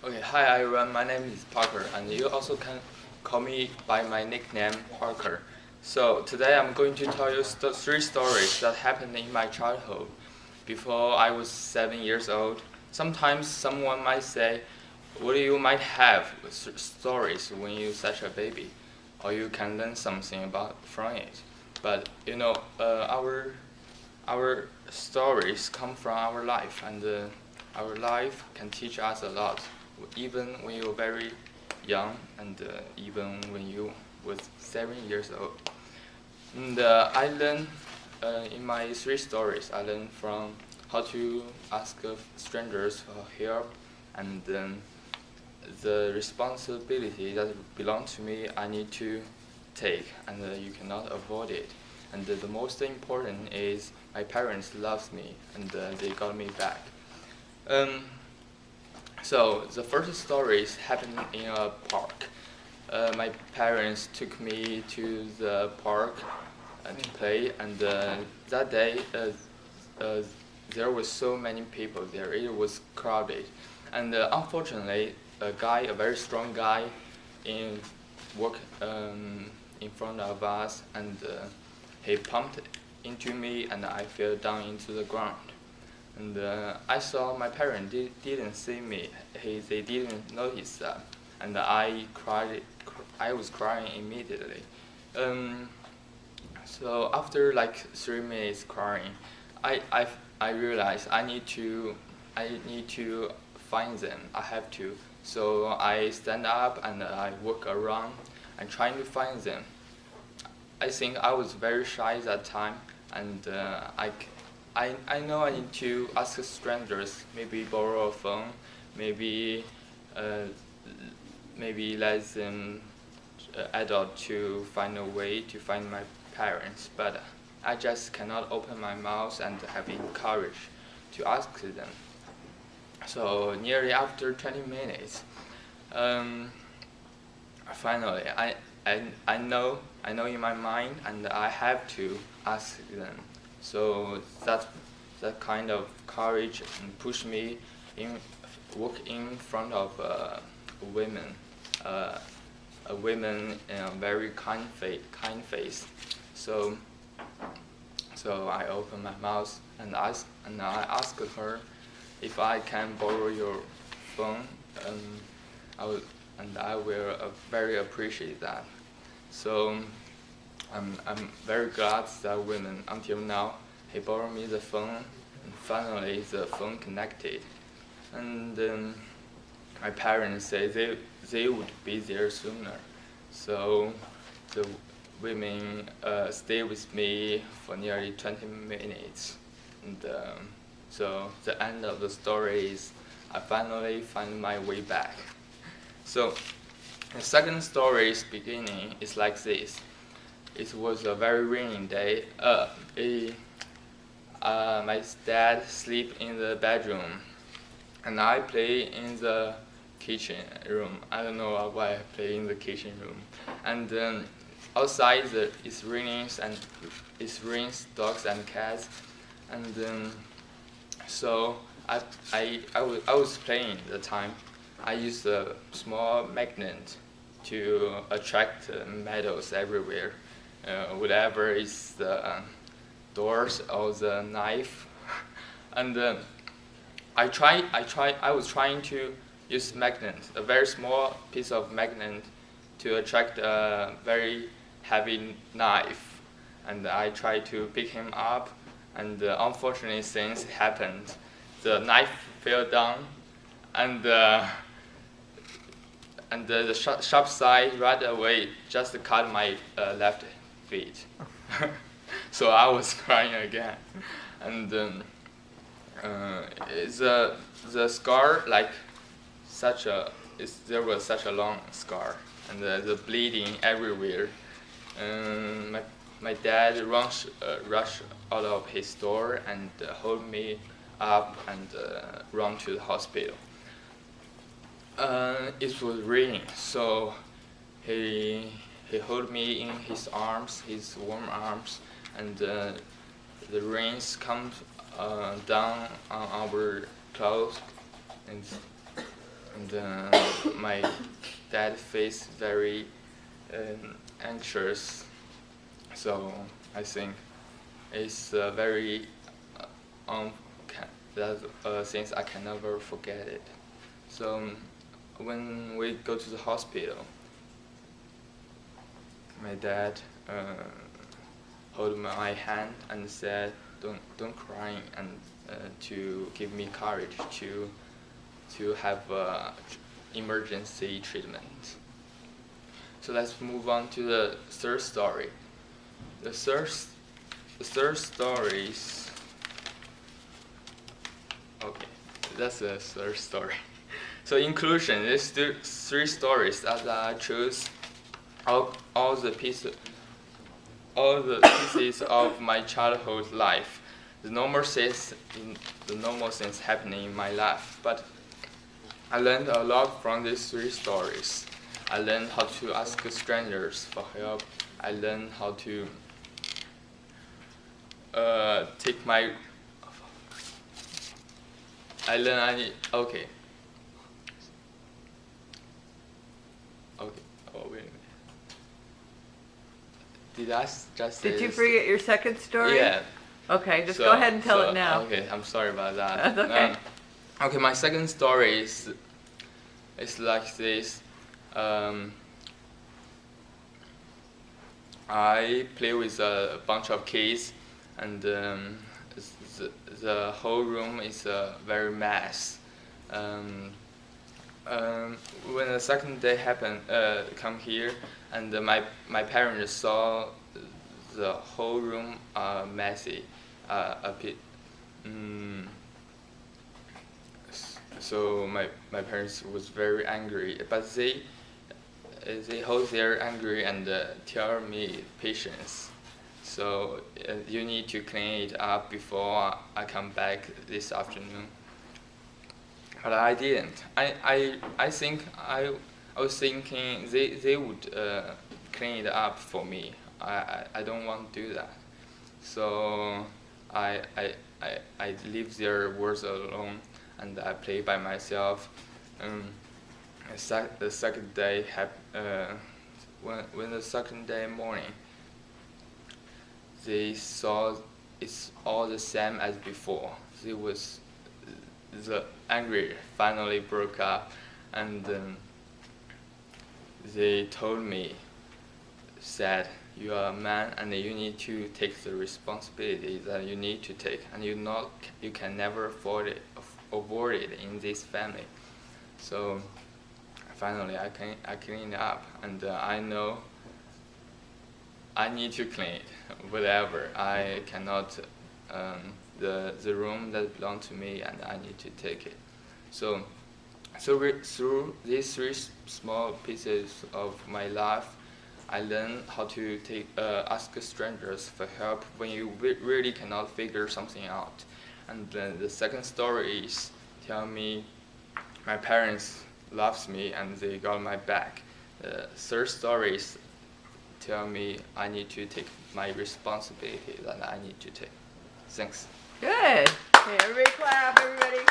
Okay, hi everyone, my name is Parker, and you also can call me by my nickname Parker. So today I'm going to tell you three stories that happened in my childhood before I was 7 years old. Sometimes someone might say, what do you might have stories when you're such a baby, or you can learn something about from it. But our stories come from our life, and our life can teach us a lot, even when you're very young, and even when you was 7 years old. And I learned in my three stories. I learned from how to ask strangers for help, and the responsibility that belongs to me, I need to take, and you cannot avoid it. And the most important is my parents loved me, and they got me back. Um, so the first stories happened in a park. My parents took me to the park to play, and that day there were so many people there. It was crowded, and unfortunately, a very strong guy, in work in front of us, and he pumped into me, and I fell down into the ground. And I saw my parents didn't see me. They didn't notice that, and I cried. I was crying immediately. So after like 3 minutes crying, I realized I need to find them. I have to. So I stand up and I walk around and trying to find them. I think I was very shy that time, and I know I need to ask strangers, maybe borrow a phone, maybe maybe let them adult to find a way to find my parents, but I just cannot open my mouth and have courage to ask them. So nearly after 20 minutes, finally I know in my mind, and I have to ask them. So that kind of courage pushed me in walk in front of women, a woman in a very kind face. So I opened my mouth and I asked her if I can borrow your phone. I will very appreciate that. So I'm very glad that woman until now he borrowed me the phone, and finally the phone connected. And my parents say they would be there sooner. So the women stay with me for nearly 20 minutes. And so the end of the story is I finally find my way back. So the second story's beginning is like this. It was a very rainy day. My dad sleep in the bedroom, and I play in the kitchen room. I don't know why I play in the kitchen room. And outside it's raining, and it rains dogs and cats. And so I was playing at the time. I used a small magnet to attract metals everywhere, whatever is the doors or the knife. And I was trying to use magnet, a very small piece of magnet, to attract a very heavy knife. And I tried to pick him up, and unfortunately things happened. The knife fell down, and the sharp side right away just cut my left feet. So I was crying again, and the scar like there was such a long scar, and the bleeding everywhere. My dad rushed out of his store and hold me up and run to the hospital. It was raining, so he held me in his arms, his warm arms, and the rains come down on our clothes, and my dad face very anxious. So I think it's very that since I can never forget it. So when we go to the hospital, my dad hold my hand and said, "Don't cry," and to give me courage to have emergency treatment. So let's move on to the third story. The third story is okay. That's the third story. So inclusion. These three stories that I chose. All the pieces of my childhood life. The normal things happening in my life. But I learned a lot from these three stories. I learned how to ask strangers for help. I learned how to take my. Okay. Okay. Oh, wait a minute. Did I just say Did you forget your second story? Yeah. Okay, just go ahead and tell it now. Okay, I'm sorry about that. That's okay. Okay, my second story is like this. I play with a bunch of kids, and the whole room is a very mess. When the second day come here, and my parents saw the whole room messy, a bit. So my parents was very angry, but they hold their anger and tell me patience. So you need to clean it up before I come back this afternoon. But I didn't. I think I was thinking they would clean it up for me. I don't want to do that. So I leave their words alone, and I play by myself. The second day when the second day morning, they saw it's all the same as before. The anger finally broke up, and they told me, said, "You are a man, and you need to take the responsibility that you need to take, and you can never avoid it in this family." So finally, I cleaned up, and I know I need to clean it. Whatever, I cannot. The room that belonged to me, and I need to take it. So through these three small pieces of my life, I learned how to ask strangers for help when you really cannot figure something out. And then the second story is tell me my parents loves me and they got my back. The third story is tell me I need to take my responsibility that I need to take. Thanks. Good. Okay, everybody clap, everybody.